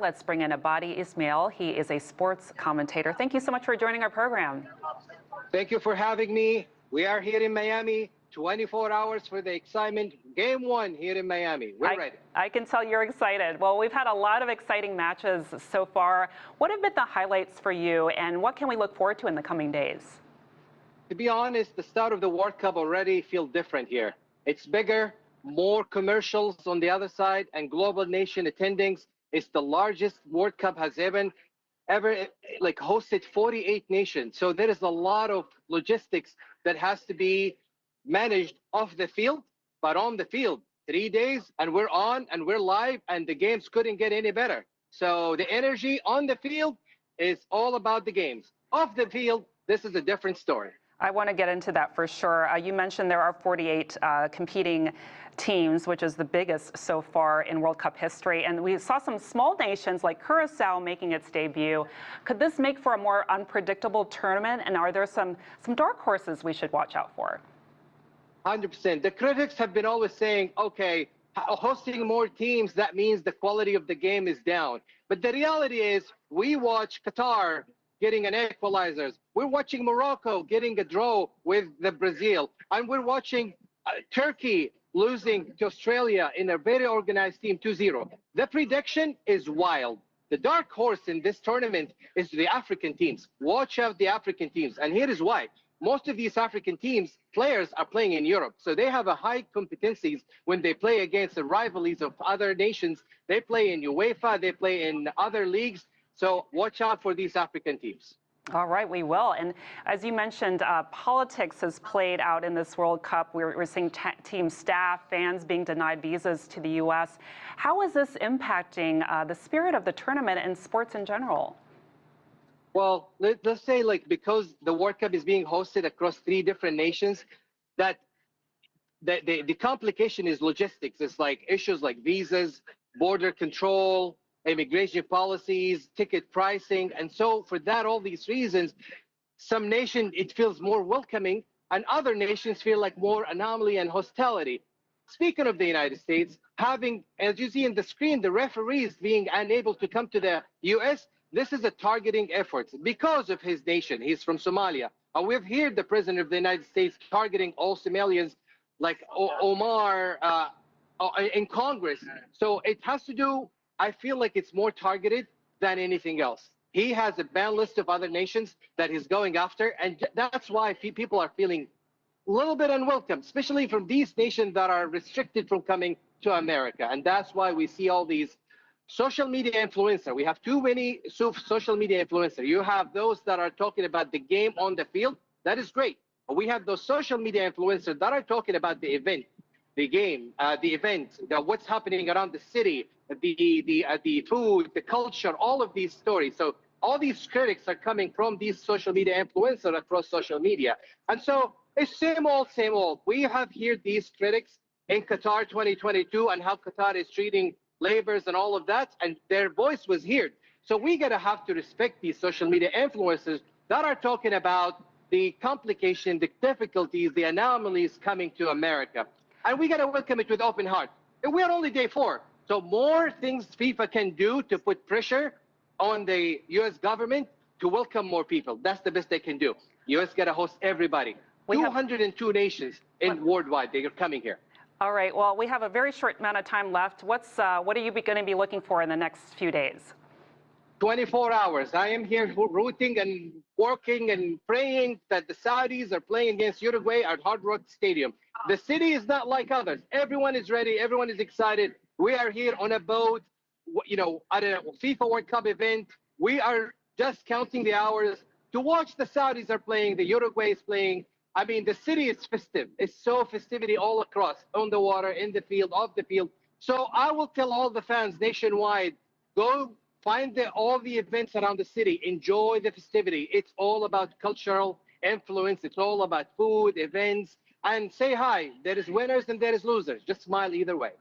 Let's bring in Abadi Ismail. He is a sports commentator. Thank you so much for joining our program. Thank you for having me. We are here in Miami, 24 hours for the excitement. Game 1 here in Miami. We're ready. I can tell you're excited. Well, we've had a lot of exciting matches so far. What have been the highlights for you, and what can we look forward to in the coming days? To be honest, the start of the World Cup already feels different here. It's bigger, more commercials on the other side, and global nation attendings. It's the largest World Cup has ever like hosted 48 nations. So there is a lot of logistics that has to be managed off the field, but on the field, 3 days, and we're on and we're live, and the games couldn't get any better. So the energy on the field is all about the games. Off the field, this is a different story. I want to get into that for sure. You mentioned there are 48 competing teams, which is the biggest so far in World Cup history. And we saw some small nations like Curacao making its debut. Could this make for a more unpredictable tournament? And are there some dark horses we should watch out for? 100%. The critics have been always saying, okay, hosting more teams, that means the quality of the game is down. But the reality is we watch Qatar getting an equalizers. We're watching Morocco getting a draw with the Brazil. And we're watching Turkey losing to Australia in a very organized team 2-0. The prediction is wild. The dark horse in this tournament is the African teams. Watch out the African teams. And here is why. Most of these African teams, players are playing in Europe. So they have a high competencies when they play against the rivalries of other nations. They play in UEFA, they play in other leagues. So watch out for these African teams. All right, we will. And as you mentioned, politics has played out in this World Cup. We're seeing team staff, fans being denied visas to the U.S. How is this impacting the spirit of the tournament and sports in general? Well, let's say because the World Cup is being hosted across 3 different nations, that the complication is logistics. It's like issues like visas, border control, immigration policies, ticket pricing. And so for that, all these reasons, some nation, it feels more welcoming, and other nations feel like more anomaly and hostility. Speaking of the United States, having, as you see in the screen, the referees being unable to come to the U.S., this is a targeting effort because of his nation. He's from Somalia. And we've heard the President of the United States targeting all Somalians like Omar in Congress. So it has to do, I feel like it's more targeted than anything else. He has a ban list of other nations that he's going after, and that's why people are feeling a little bit unwelcome, especially from these nations that are restricted from coming to America. And that's why we see all these social media influencers. We have too many social media influencers. You have those that are talking about the game on the field. That is great. But we have those social media influencers that are talking about the event, the game, the event, what's happening around the city, the food, the culture, all of these stories. So all these critics are coming from these social media influencers across social media. And so it's same old, same old. We have heard these critics in Qatar 2022 and how Qatar is treating labors and all of that, and their voice was heard. So we gotta have to respect these social media influencers that are talking about the complication, the difficulties, the anomalies coming to America. And we gotta welcome it with open heart. And we're only day 4. So more things FIFA can do to put pressure on the US government to welcome more people. That's the best they can do. US gotta host everybody. 202 nations in worldwide, they are coming here. All right, well, we have a very short amount of time left. What are you going to be looking for in the next few days? 24 hours. I am here rooting and working and praying that the Saudis are playing against Uruguay at Hard Rock Stadium. The city is not like others. Everyone is ready. Everyone is excited. We are here on a boat, at a FIFA World Cup event. We are just counting the hours to watch the Saudis are playing, the Uruguay is playing. I mean, the city is festive. It's so festivity all across, on the water, in the field, off the field. So I will tell all the fans nationwide, go find all the events around the city. Enjoy the festivity. It's all about cultural influence. It's all about food, events, and say hi. There is winners and there is losers. Just smile either way.